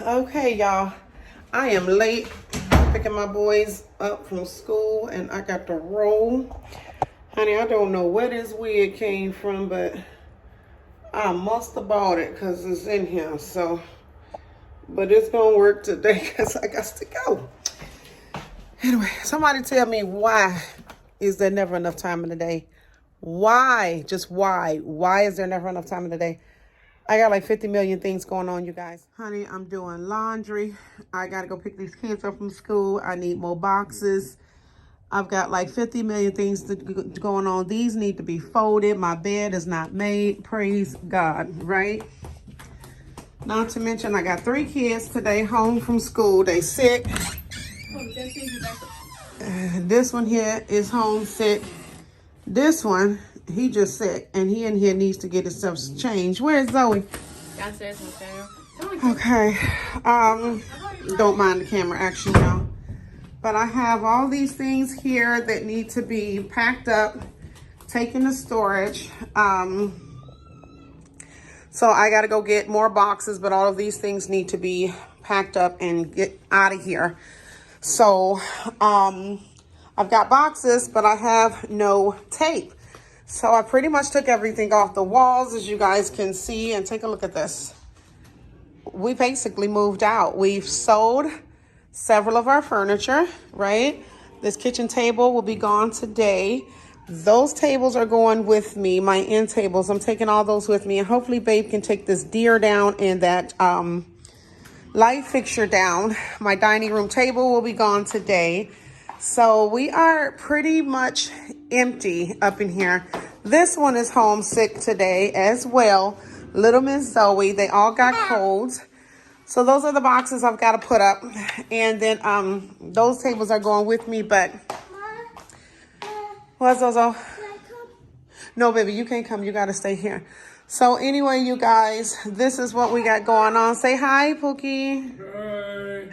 Okay, y'all. I am late picking my boys up from school and I got to roll. Honey, I don't know where this wig came from, but I must have bought it because it's in here. So, but it's going to work today because I got to go. Anyway, somebody tell me, why is there never enough time in the day? Why? Just why? Why is there never enough time in the day? I got like 50 million things going on, you guys. Honey, I'm doing laundry. I got to go pick these kids up from school. I need more boxes. I've got like 50 million things going on. These need to be folded. My bed is not made. Praise God, right? Not to mention, I got 3 kids today home from school. They sick. This one here is homesick. This one, he just sick, and he in here needs to get his stuff changed. Where's Zoe? Downstairs, Okay. Don't mind the camera action, y'all. But I have all these things here that need to be packed up, taken to storage. So I got to go get more boxes, but all of these things need to be packed up and get out of here. So, I've got boxes, but I have no tape. So I pretty much took everything off the walls, as you guys can see, and take a look at this. We basically moved out. We've sold several of our furniture, right? This kitchen table will be gone today. Those tables are going with me, my end tables. I'm taking all those with me, and hopefully Babe can take this deer down and that light fixture down. My dining room table will be gone today. So we are pretty much empty up in here. This one is homesick today as well. Little Miss Zoe, they all got colds. So those are the boxes I've got to put up. And then those tables are going with me, but... What's Zozo? No, baby, you can't come. You got to stay here. So anyway, you guys, this is what we got going on. Say hi, Pookie.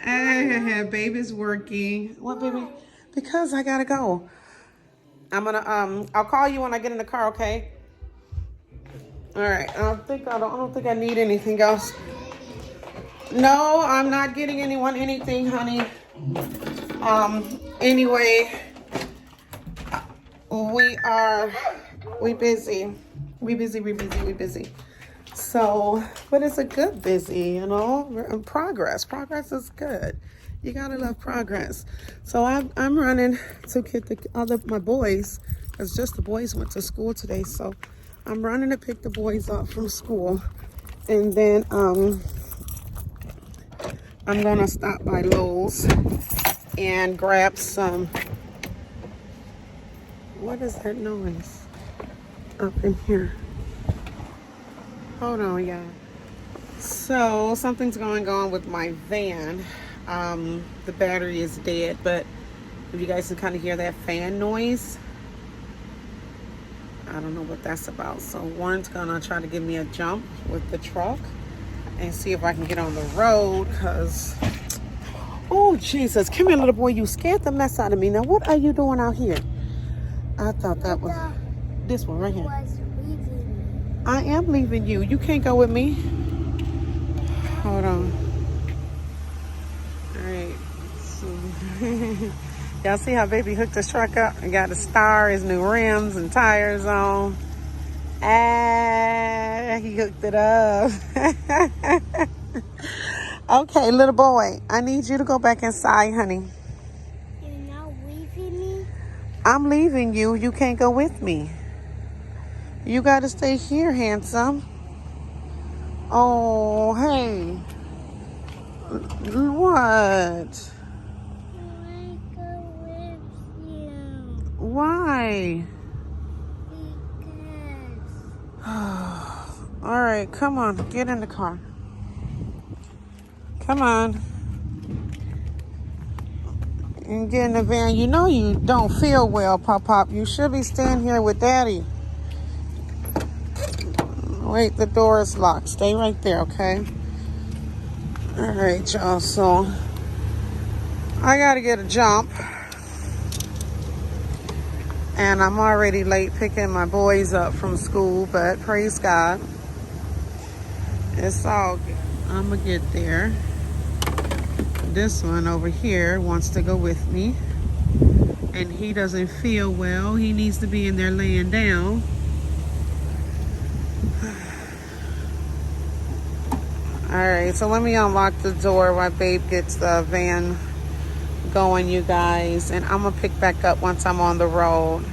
Hi. Hey, baby's working. What, baby? Because I gotta go. I'm gonna I'll call you when I get in the car, okay? All right. I don't think I need anything else. No, I'm not getting anyone anything, honey. Anyway, we busy. We busy. So, but it's a good busy, you know. We're in progress. Progress is good. You gotta love progress. So I'm running to get my boys, because just the boys went to school today. So I'm running to pick the boys up from school, and then I'm gonna stop by Lowe's and grab some. What is that noise up in here? Hold on, y'all. So something's going on with my van. The battery is dead, but if you guys can kind of hear that fan noise, I don't know what that's about. So Warren's gonna try to give me a jump with the truck and see if I can get on the road, because oh Jesus, come here, little boy, you scared the mess out of me. Now what are you doing out here? I thought that was this one right here. I am leaving you. You can't go with me. Hold on. All right. So, y'all see how baby hooked his truck up and got a star, his new rims and tires on. Ah, he hooked it up. Okay, little boy, I need you to go back inside, honey. You're not leaving me? I'm leaving you. You can't go with me. You got to stay here, handsome. Oh, hey. What? I want to go with you. Why? Because. All right, come on. Get in the car. Come on. And get in the van. You know you don't feel well, Pop. You should be staying here with Daddy. Wait, the door is locked. Stay right there, okay? All right, y'all. So I got to get a jump. And I'm already late picking my boys up from school, but praise God. It's all good. I'm going to get there. This one over here wants to go with me. And he doesn't feel well. He needs to be in there laying down. Alright, so let me unlock the door while Babe gets the van going, you guys. And I'm going to pick back up once I'm on the road.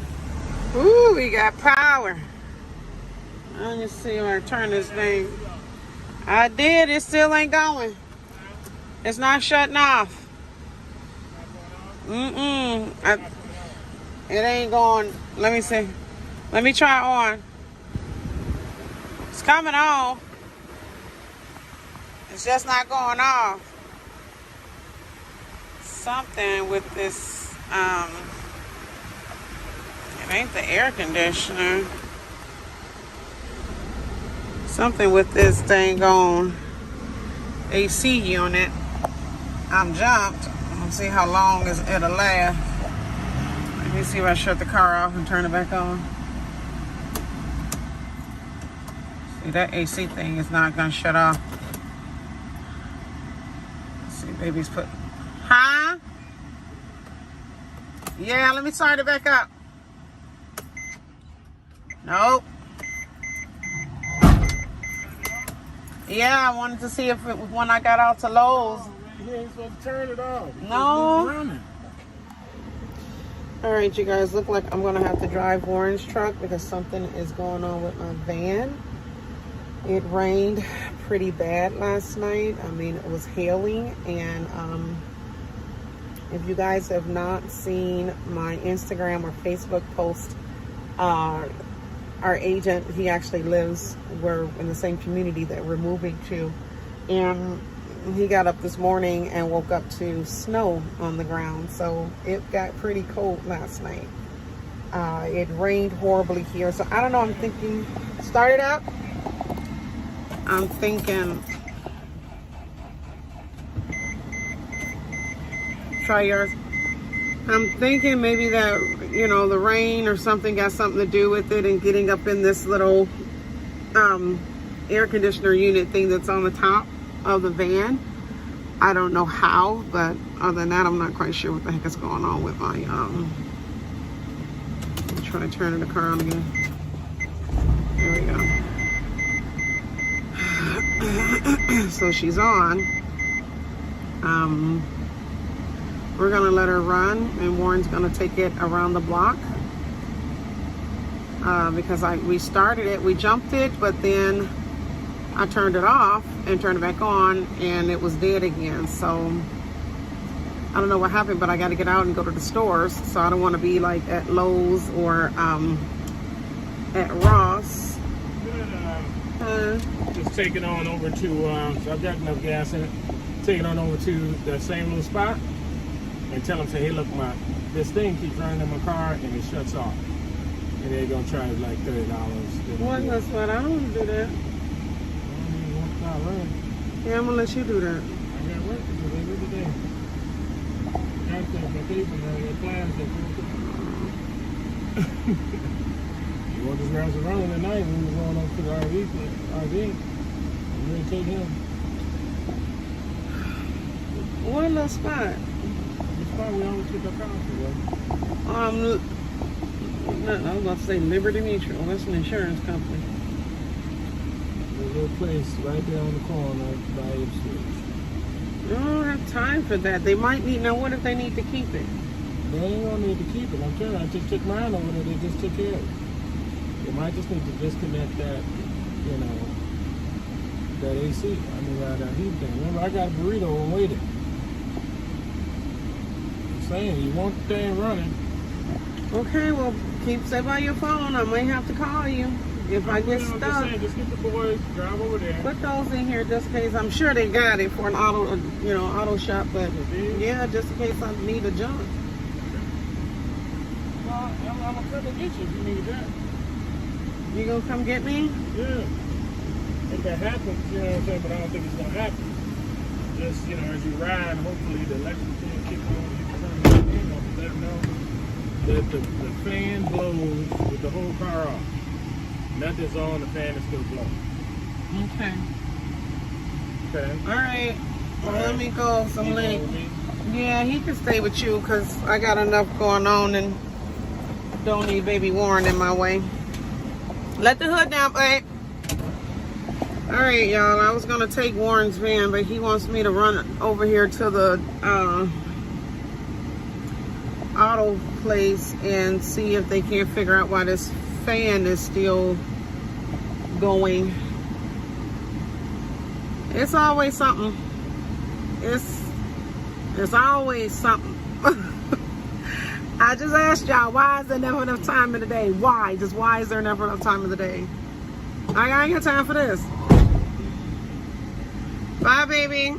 Ooh, we got power. Let me see when I turn this thing. I did. It still ain't going. It's not shutting off. It ain't going. Let me see. Let me try on. It's coming on. It's just not going off. Something with this, it ain't the air conditioner. Something with this dang on AC unit. I'm jumped. Let's see how long it'll last. Let me see if I shut the car off and turn it back on. See, that AC thing is not gonna shut off. Let's see, baby's put. Huh? Yeah, let me start it back up. Nope. Yeah, I wanted to see if it was when I got out to Lowe's. You ain't supposed to turn it off. No. All right, you guys, look like I'm gonna have to drive Warren's truck because something is going on with my van. It rained pretty bad last night. I mean, it was hailing, and if you guys have not seen my Instagram or Facebook post, our agent, he actually lives, we're in the same community that we're moving to, and he got up this morning and woke up to snow on the ground. So it got pretty cold last night. It rained horribly here. So I don't know, I'm thinking, start it up. I'm thinking, try yours. I'm thinking maybe that, you know, the rain or something got something to do with it and getting up in this little air conditioner unit thing that's on the top of the van. I don't know how, but other than that, I'm not quite sure what the heck is going on with my I'm trying to turn the car on again. There we go. So she's on. We're gonna let her run, and Warren's gonna take it around the block because we started it, we jumped it, but then I turned it off and turned it back on, and it was dead again. So I don't know what happened, but I got to get out and go to the stores. So I don't want to be like at Lowe's or at Ross. Just take it on over to, so I've got enough gas in it. Take it on over to that same little spot and tell them, say, hey, look, this thing keeps running in my car and it shuts off. And they're going to charge like $30. What? That's what I don't want to do that. Yeah, I'm gonna let you do that. I got work to do every day. Got my people, your plans. You want this round around at night when we're going up to the RV. I'm gonna take him. What little spot? The spot we always pick up cars for. I was about to say Liberty Mutual. That's an insurance company. A little place right there on the corner by Ipswich. I don't have time for that. They might need. Now, what if they need to keep it? They ain't gonna need to keep it. I'm telling you, I just took mine over there. They just took care of it. They might just need to disconnect that, you know, that AC. I mean, that heat thing. Remember, I got a burrito and waited. I'm saying, you want the thing running. Okay, well, keep stay by your phone. I might have to call you. If I get stuck, just get the boys, drive over there. Put those in here just in case. I'm sure they got it for an auto shop, but yeah, just in case I need a jump. Well, I'm gonna come and get you if you need that. You gonna come get me? Yeah. If that happens, you know what I'm saying, but I don't think it's gonna happen. Just, you know, as you ride, hopefully the electric thing kick on, you can turn it on, let them know that the fan blows with the whole car off. Nothing's on, the fan is still blowing. Okay. Okay. All right. Let me go some You link. know what I mean? Yeah, he can stay with you because I got enough going on and don't need baby Warren in my way. Let the hood down, babe. All right, y'all. I was gonna take Warren's van, but he wants me to run over here to the auto place and see if they can't figure out why this fan is still going. It's always something. It's always something. I just asked y'all, why is there never enough time in the day? Why? Just why is there never enough time in the day? I ain't got time for this. Bye, baby.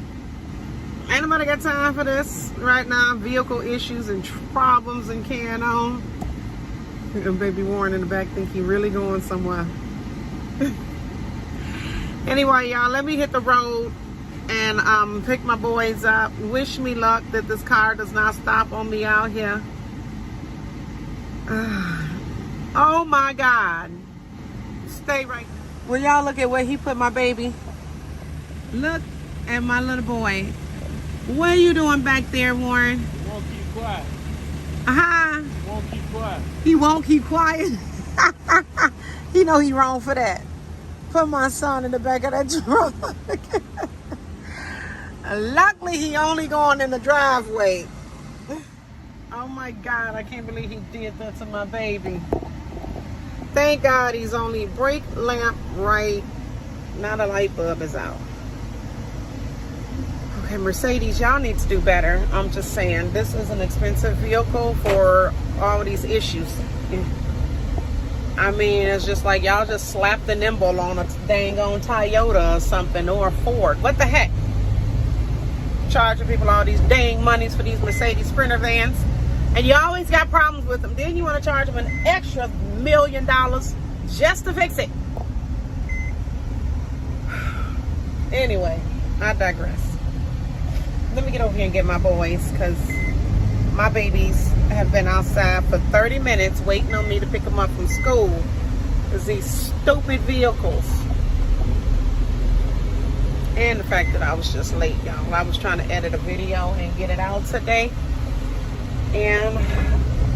Ain't nobody got time for this right now. Vehicle issues and problems and carrying on. And baby Warren in the back think he really going somewhere. Anyway, y'all, let me hit the road and pick my boys up. Wish me luck that this car does not stop on me out here. Oh my God. Stay right. Will y'all look at where he put my baby? Look at my little boy. What are you doing back there, Warren? He won't keep quiet. Uh-huh. He won't keep quiet. He won't keep quiet. He know he wrong for that. Put my son in the back of that truck. Luckily, he only going in the driveway. Oh my God, I can't believe he did that to my baby. Thank God he's only brake lamp right. Now the light bulb is out. Okay, Mercedes, y'all need to do better. I'm just saying, this is an expensive vehicle for all these issues. I mean, it's just like y'all just slapped the nimble on a dang on Toyota or something, or a Ford. What the heck? Charging people all these dang monies for these Mercedes Sprinter vans. And you always got problems with them. Then you want to charge them an extra $1 million just to fix it. Anyway, I digress. Let me get over here and get my boys, because my babies have been outside for 30 minutes waiting on me to pick them up from school. Because these stupid vehicles. And the fact that I was just late, y'all. I was trying to edit a video and get it out today. And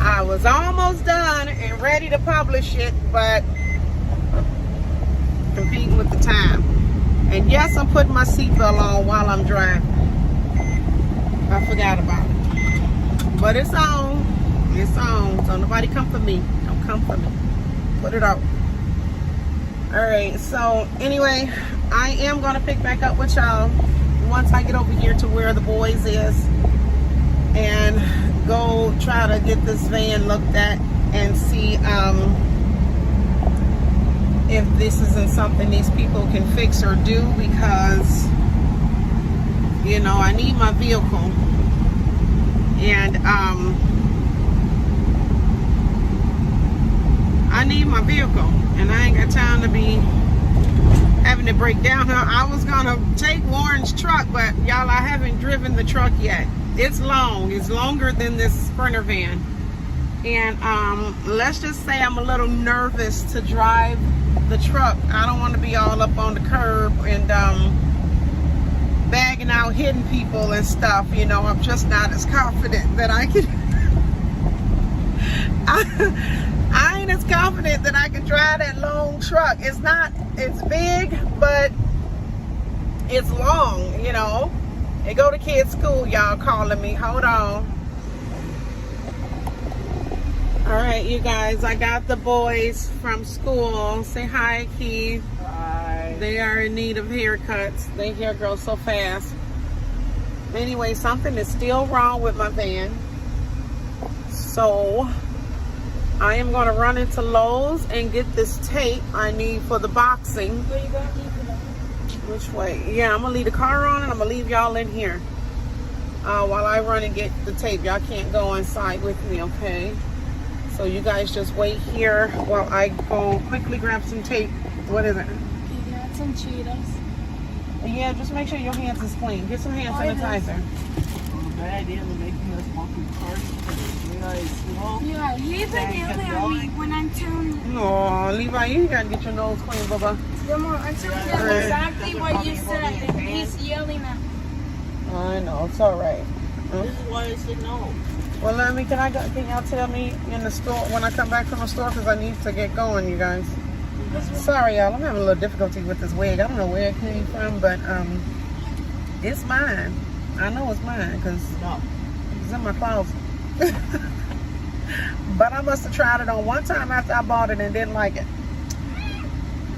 I was almost done and ready to publish it, but competing with the time. And yes, I'm putting my seatbelt on while I'm driving. I forgot about it. But it's on. It's on. Don't nobody come for me. Don't come for me. Put it out. Alright, so anyway, I am going to pick back up with y'all once I get over here to where the boys is. And go try to get this van looked at and see if this isn't something these people can fix or do, because you know I need my vehicle, and I need my vehicle, and I ain't got time to be having to break down. I was gonna take Warren's truck, but y'all, I haven't driven the truck yet. It's long. It's longer than this Sprinter van. And let's just say I'm a little nervous to drive the truck. I don't want to be all up on the curb and bagging out, hitting people and stuff. You know, I'm just not as confident that I can. I ain't as confident that I can drive that long truck. It's big, but it's long, you know. They go to kids' school, y'all calling me. Hold on. All right, you guys, I got the boys from school. Say hi, Keith. Hi. They are in need of haircuts. Their hair grows so fast. Anyway, something is still wrong with my van. So I am going to run into Lowe's and get this tape I need for the boxing. Where you going? Which way? Yeah, I'm gonna leave the car on and I'm gonna leave y'all in here while I run and get the tape. Y'all can't go inside with me, okay? So you guys just wait here while I go quickly grab some tape. What is it? You got some Cheetos. Yeah, just make sure your hands is clean. Get some hand sanitizer. Yeah, you've been yelling at me when I'm telling you. No, Levi, you gotta get your nose clean, Bubba. I'm telling you exactly what you said, and he's yelling at me. I know, it's all right. This is why they said no. Well, can y'all tell me in the store when I come back from the store? Because I need to get going, you guys. Sorry, y'all. I'm having a little difficulty with this wig. I don't know where it came from, but it's mine. I know it's mine because it's in my closet. But I must have tried it on one time after I bought it and didn't like it.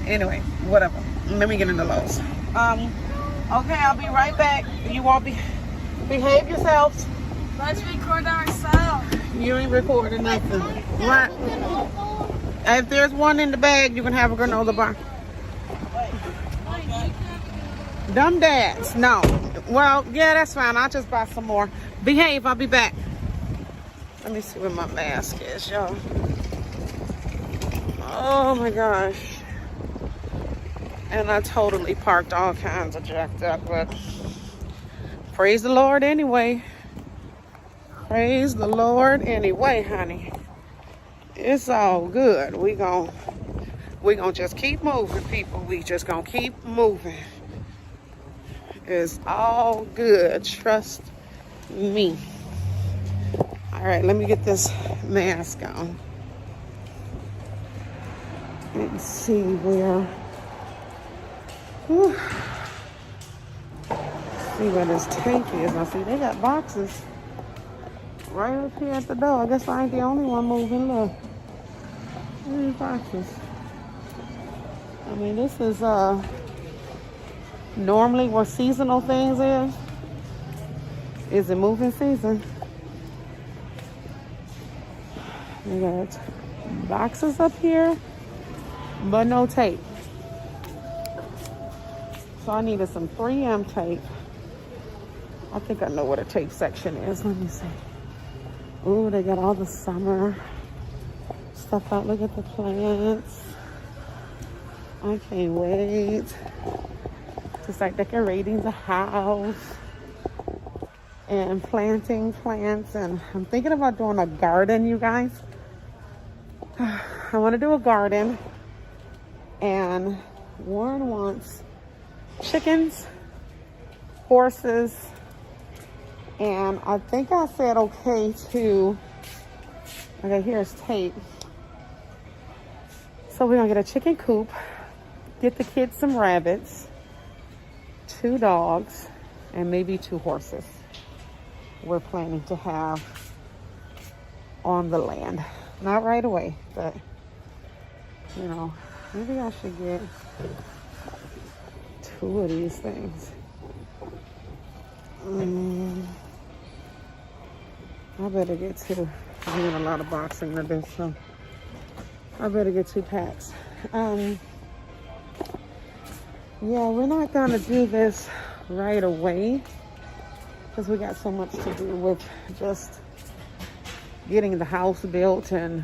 Anyway, whatever. Let me get into Lowe's. Okay, I'll be right back. You all behave yourselves. Let's record ourselves. You ain't recording nothing. What? If there's one in the bag, you can have a granola bar. Dumb dads. No. Well, yeah, that's fine. I'll just buy some more. Behave. I'll be back. Let me see where my mask is, y'all. Oh my gosh. And I totally parked all kinds of jacked up, but praise the Lord anyway. Praise the Lord anyway, honey. It's all good. We gonna just keep moving, people. We just gonna keep moving. It's all good. Trust me. All right, let me get this mask on. Let's see where. Whew. See where this tank is. I see they got boxes right up here at the door. I guess I ain't the only one moving. Look. These boxes. I mean, this is normally where seasonal things is. Is it moving season? We got boxes up here, but no tape. So I needed some 3M tape. I think I know what a tape section is. Let me see. Ooh, they got all the summer stuff out. Look at the plants. I can't wait to start decorating the house and planting plants. And I'm thinking about doing a garden, you guys. I want to do a garden, and Warren wants chickens, horses, and I think I said okay to, okay, here's tape. So we're gonna get a chicken coop, get the kids some rabbits, 2 dogs, and maybe 2 horses. We're planning to have on the land. Not right away, but you know, maybe I should get 2 of these things. I better get 2. I'm doing a lot of boxing to do, so I better get 2 packs. Yeah, we're not gonna do this right away because we got so much to do with just getting the house built and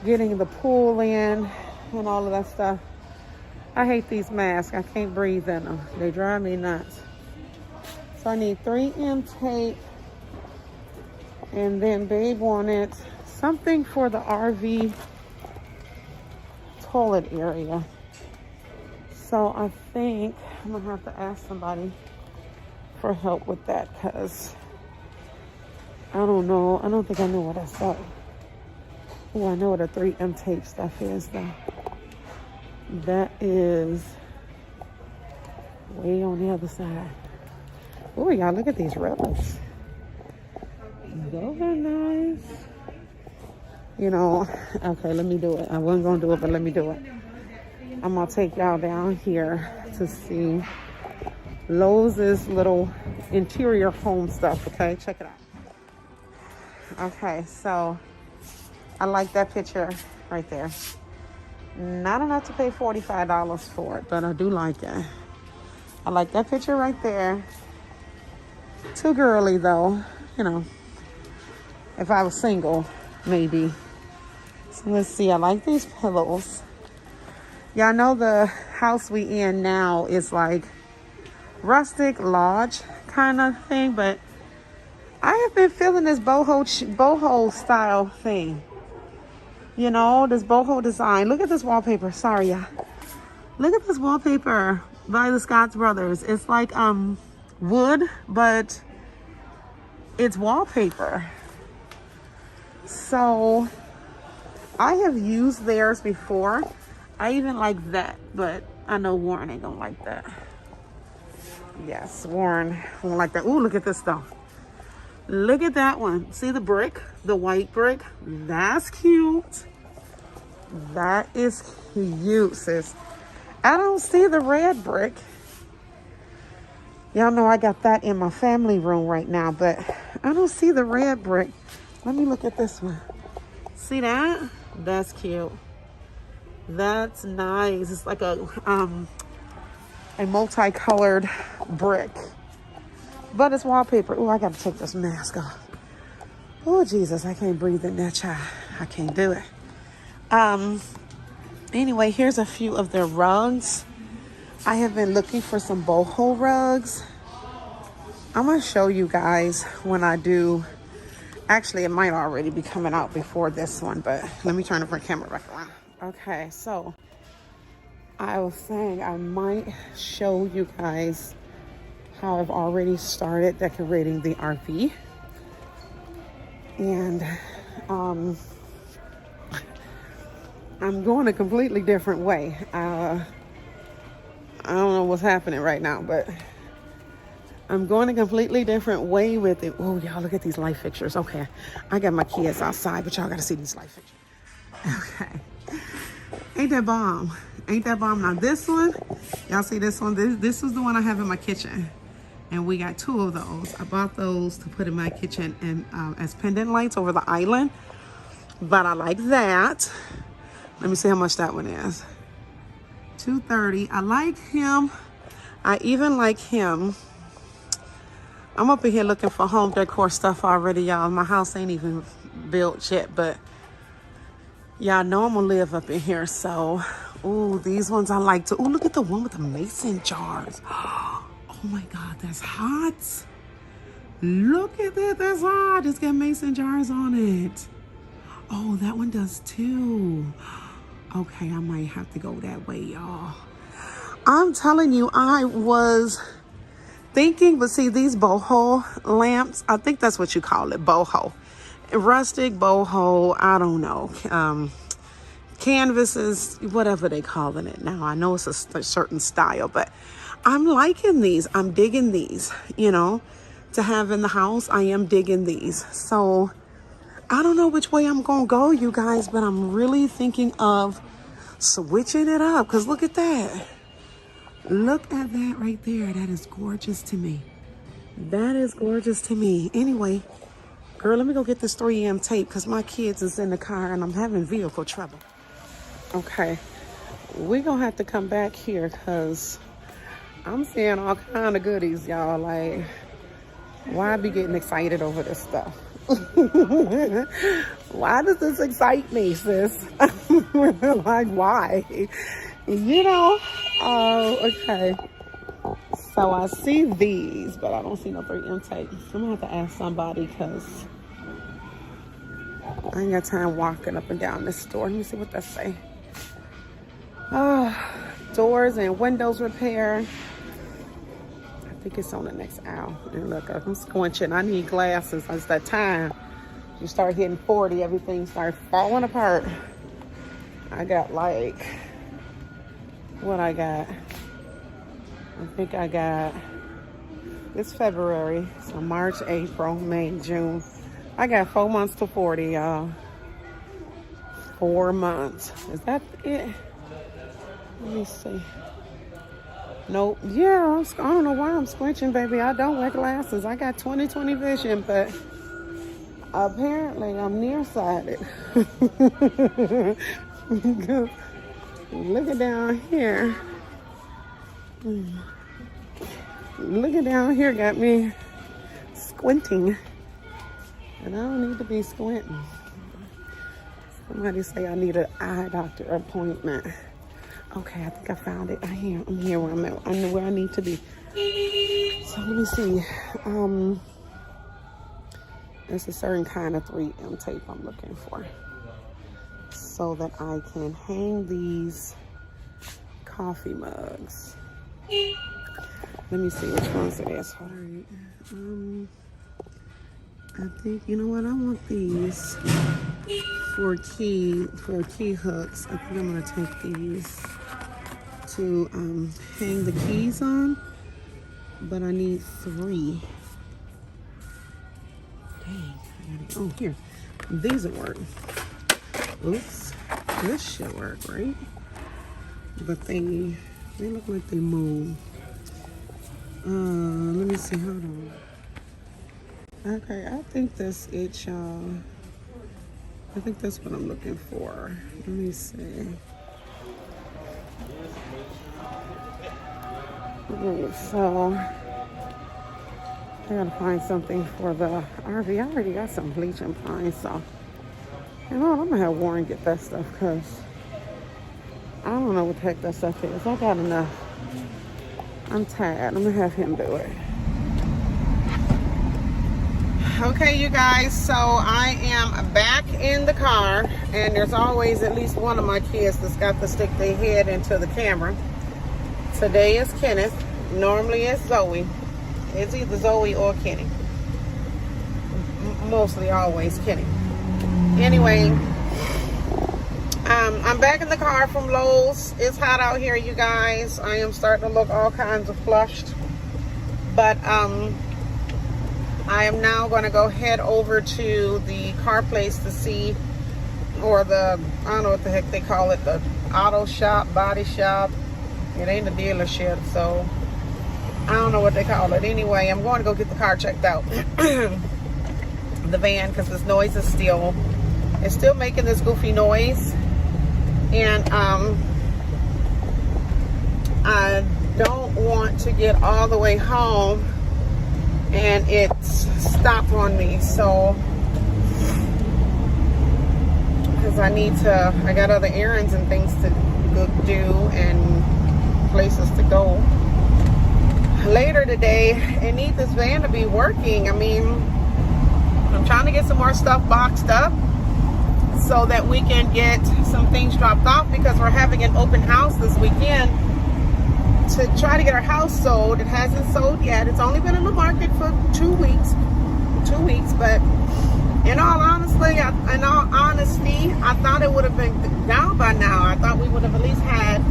getting the pool in and all of that stuff. I hate these masks. I can't breathe in them. They drive me nuts. So I need 3M tape, and then Babe wanted something for the RV toilet area. So I think I'm gonna have to ask somebody for help with that because I don't know. I don't think I know what I saw. Oh, I know what a 3M tape stuff is though. That is way on the other side. Oh, y'all, look at these rebels. Those are nice. You know, okay, let me do it. I wasn't gonna do it, but let me do it. I'm gonna take y'all down here to see Lowe's little interior home stuff, okay? Check it out. Okay, so I like that picture right there. Not enough to pay $45 for it, but I do like it. I like that picture right there. Too girly though, you know. If I was single, maybe. So let's see, I like these pillows. Y'all know the house we in now is like rustic lodge kind of thing, but I have been feeling this boho style thing. You know, this boho design. Look at this wallpaper. Sorry, y'all. Look at this wallpaper by the Scotts Brothers. It's like wood, but it's wallpaper. So I have used theirs before. I even like that, but I know Warren ain't gonna like that. Yes, Warren won't like that. Ooh, look at this though. Look at that one. See the brick, the white brick? That's cute. That is cute, sis. I don't see the red brick. Y'all know I got that in my family room right now, but I don't see the red brick. Let me look at this one. See that? That's cute. That's nice. It's like a multicolored brick, but it's wallpaper. Oh, I gotta take this mask off. Oh, Jesus, I can't breathe in that child. I can't do it. Anyway, here's a few of their rugs. I have been looking for some boho rugs. I'm gonna show you guys when I do. Actually, it might already be coming out before this one, but let me turn the camera back around. Okay, so I was saying I might show you guys how I've already started decorating the RV. And I'm going a completely different way. I don't know what's happening right now, but I'm going a completely different way with it. Oh, y'all, look at these light fixtures. Okay, I got my kids outside, but y'all got to see these light fixtures. Okay. Ain't that bomb? Ain't that bomb? Now this one, y'all see this one? This is the one I have in my kitchen. And we got 2 of those. I bought those to put in my kitchen and as pendant lights over the island. But I like that. Let me see how much that one is. $230. I like him. I even like him. I'm up in here looking for home decor stuff already, y'all. My house ain't even built yet, but y'all know I'm gonna live up in here. So, ooh, these ones I like to. Ooh, look at the one with the mason jars. Oh my God, that's hot. Look at that, that's hot. It's got mason jars on it. Oh, that one does too. Okay, I might have to go that way, y'all. I'm telling you, I was thinking, but see these boho lamps, I think that's what you call it, boho. Rustic, boho, I don't know. Canvases, whatever they calling it now. I know it's a certain style, but I'm liking these. I'm digging these, you know, to have in the house. I am digging these. So I don't know which way I'm gonna go, you guys, but I'm really thinking of switching it up, because look at that. Look at that right there. That is gorgeous to me. That is gorgeous to me. Anyway, girl, let me go get this 3M tape because my kids is in the car and I'm having vehicle trouble. Okay, we're going to have to come back here because I'm seeing all kind of goodies, y'all. Like, why be getting excited over this stuff? Why does this excite me, sis? Like, why? You know? Oh, okay. So I see these, but I don't see no 3M tape. I'm gonna have to ask somebody because I ain't got time walking up and down this store. Let me see what that say. Doors and windows repair. I think it's on the next aisle. And look, I'm squinching. I need glasses. It's that time. You start hitting 40, everything starts falling apart. I got like, what I got? I think I got, it's February, so March, April, May, June. I got 4 months to 40, y'all. 4 months. Is that it? Let me see. Nope. Yeah, I don't know why I'm squinching, baby. I don't wear glasses. I got 20/20 vision, but apparently I'm nearsighted. Look at down here. Look at down here got me squinting. And I don't need to be squinting. Somebody say I need an eye doctor appointment. Okay, I think I found it. I'm here where I'm at. I know where I need to be. So let me see. There's a certain kind of 3M tape I'm looking for, so that I can hang these coffee mugs. Let me see which ones it is. All right. I think, you know what? I want these for key hooks. I think I'm gonna take these to hang the keys on, but I need 3. Dang, oh, here, these will work. Oops, this should work, right? But they look like they move. Let me see, hold on. Okay, I think that's it, y'all. I think that's what I'm looking for. Let me see. Alright, so I gotta find something for the RV. I already got some bleaching pine, so you know what, I'm gonna have Warren get that stuff because I don't know what the heck that stuff is. I got enough. I'm tired. I'm gonna have him do it. Okay, you guys, so I am back in the car, and there's always at least one of my kids that's got to stick their head into the camera. Today is Kenneth. Normally it's Zoe. It's either Zoe or Kenny. Mostly always Kenny. Anyway, I'm back in the car from Lowe's. It's hot out here, you guys. I am starting to look all kinds of flushed. But I am now going to go head over to the car place to see, or the, I don't know what the heck they call it, the auto shop, body shop. It ain't a dealership, so I don't know what they call it. Anyway, I'm going to go get the car checked out. The van, because this noise is still making this goofy noise. And I don't want to get all the way home and it's stopped on me, so because I got other errands and things to go do and places to go later today, and need this van to be working. I mean, I'm trying to get some more stuff boxed up so that we can get some things dropped off, because we're having an open house this weekend to try to get our house sold. It hasn't sold yet. It's only been in the market for 2 weeks, but in all honesty, I thought it would have been down by now. I thought we would have at least had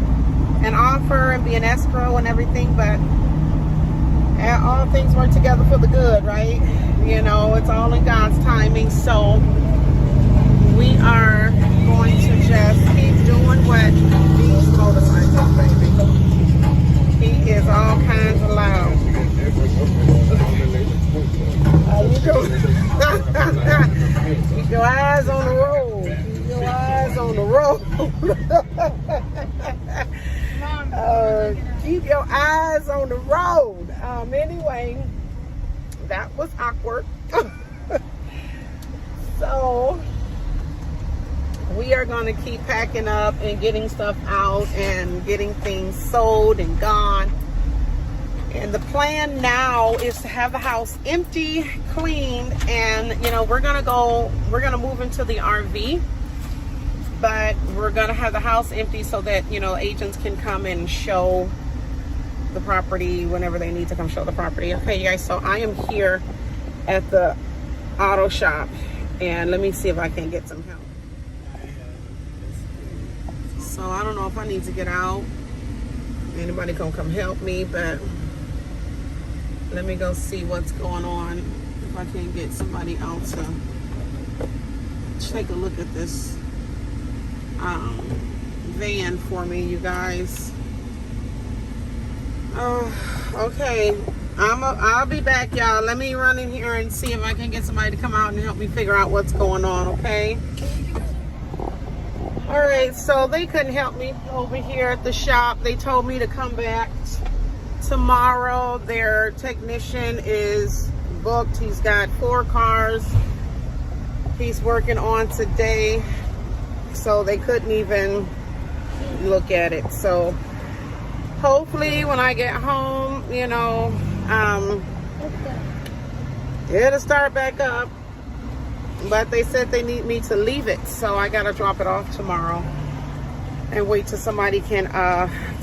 an offer and be an escrow and everything, but all things work together for the good, right? You know, it's all in God's timing. So we are going to just keep doing what these motorcycles, baby. He is all kinds of loud. You go. Keep your eyes on the road. Keep your eyes on the road. Keep your eyes on the road. Anyway, that was awkward. So we are going to keep packing up and getting stuff out and getting things sold and gone. And the plan now is to have the house empty, cleaned, and you know, we're gonna move into the RV, but we're gonna have the house empty so that, you know, agents can come and show the property whenever they need to come show the property. Okay, you guys, so I am here at the auto shop, and let me see if I can get some help. So I don't know if I need to get out. Anybody gonna come help me, but let me go see what's going on. If I can get somebody out to take a look at this van for me, you guys. Okay, I'll be back, y'all. Let me run in here and see if I can get somebody to come out and help me figure out what's going on, okay? All right, so they couldn't help me over here at the shop. They told me to come back tomorrow. Their technician is booked. He's got 4 cars he's working on today, so they couldn't even look at it. So hopefully when I get home, you know, it'll start back up. But they said they need me to leave it, so I gotta drop it off tomorrow. and wait till somebody can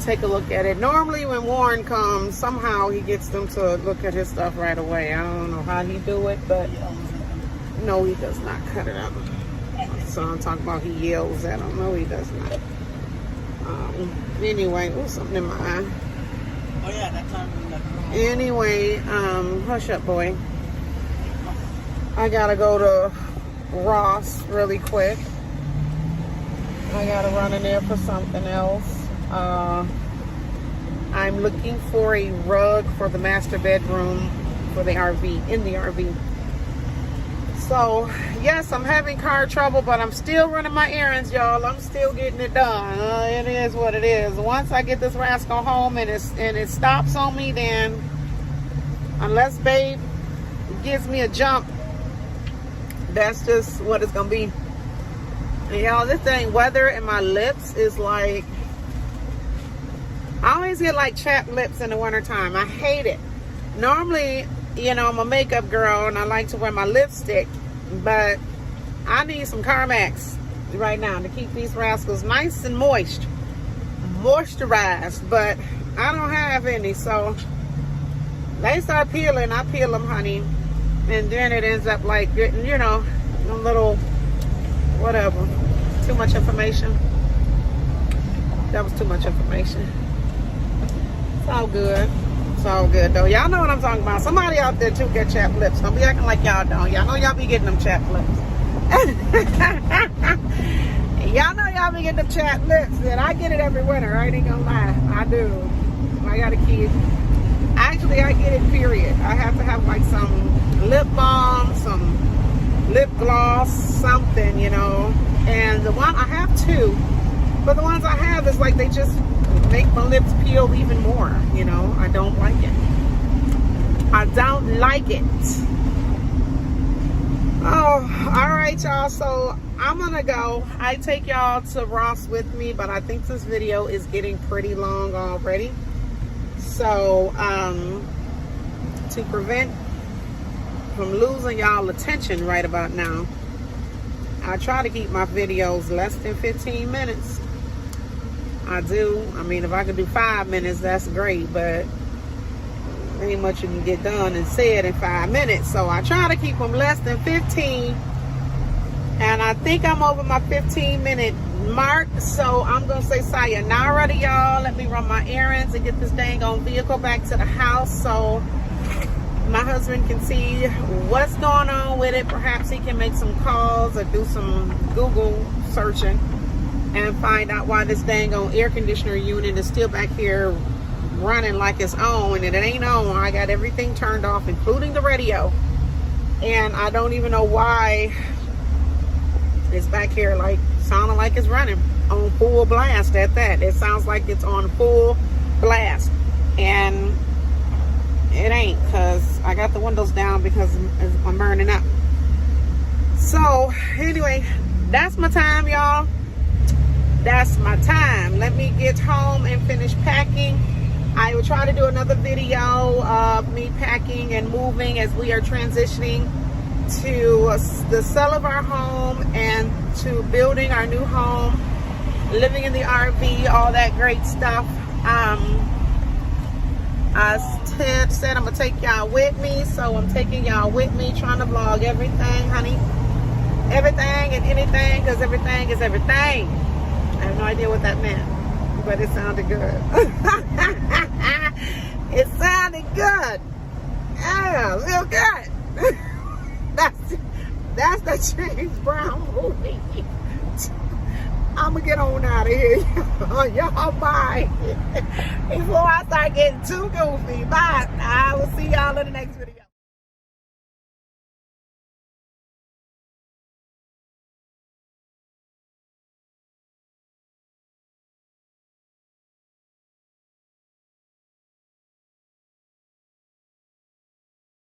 take a look at it. Normally when Warren comes, somehow he gets them to look at his stuff right away. I don't know how he do it, but no, he does not cut it up. So I'm talking about he yells at them. No, he does not. Anyway, ooh, something in my eye. Oh yeah, that time. Anyway, hush up, boy. I gotta go to Ross really quick. I gotta run in there for something else. I'm looking for a rug for the master bedroom for the RV, in the RV. So, yes, I'm having car trouble, but I'm still running my errands, y'all. I'm still getting it done. It is what it is. Once I get this rascal home and it stops on me, then unless babe gives me a jump, that's just what it's gonna be. And y'all, this thing, weather in my lips is like, I always get like chapped lips in the wintertime. I hate it. Normally, you know, I'm a makeup girl and I like to wear my lipstick, but I need some Carmex right now to keep these rascals nice and moisturized, but I don't have any, so they start peeling, I peel them, honey, and then it ends up like getting, you know, a little, whatever, too much information. That was too much information. It's all good. It's all good though. Y'all know what I'm talking about. Somebody out there too get chapped lips. Don't be acting like y'all don't. Y'all know y'all be getting them chapped lips. Y'all know y'all be getting them chapped lips. And I get it every winter. I ain't gonna lie. I do. I got a kid. Actually, I get it, period. I have to have like some lip balm, some lip gloss, something, you know. And the one I have two, but the ones I have is like they just make my lips peel even more, you know. I don't like it. I don't like it. Oh, all right, y'all. So I'm gonna go. I take y'all to Ross with me, but I think this video is getting pretty long already. So to prevent from losing y'all attention right about now, I try to keep my videos less than 15 minutes. I do. I mean, if I could do 5 minutes, that's great, but ain't much you can get done and said in 5 minutes. So I try to keep them less than 15, and I think I'm over my 15-minute mark. So I'm gonna say sayonara to y'all. Let me run my errands and get this dang on vehicle back to the house so my husband can see what's going on with it. Perhaps he can make some calls or do some Google searching and find out why this dang on air conditioner unit is still back here running like it's on, and it ain't on. I got everything turned off, including the radio, and I don't even know why it's back here like sounding like it's running on full blast. At that, it sounds like it's on full blast, and it ain't, because I got the windows down because I'm burning up. So anyway, that's my time, y'all. That's my time. Let me get home and finish packing. I will try to do another video of me packing and moving as we are transitioning to the sale of our home and to building our new home, living in the RV, all that great stuff. I said I'm gonna take y'all with me, so I'm taking y'all with me, trying to vlog everything, honey. Everything and anything, because everything is everything. I have no idea what that meant, but it sounded good. It sounded good. Yeah, real good. That's the James Brown movie. I'm gonna get on out of here. Y'all bye. Before I start getting too goofy. Bye. I will see y'all in the next video.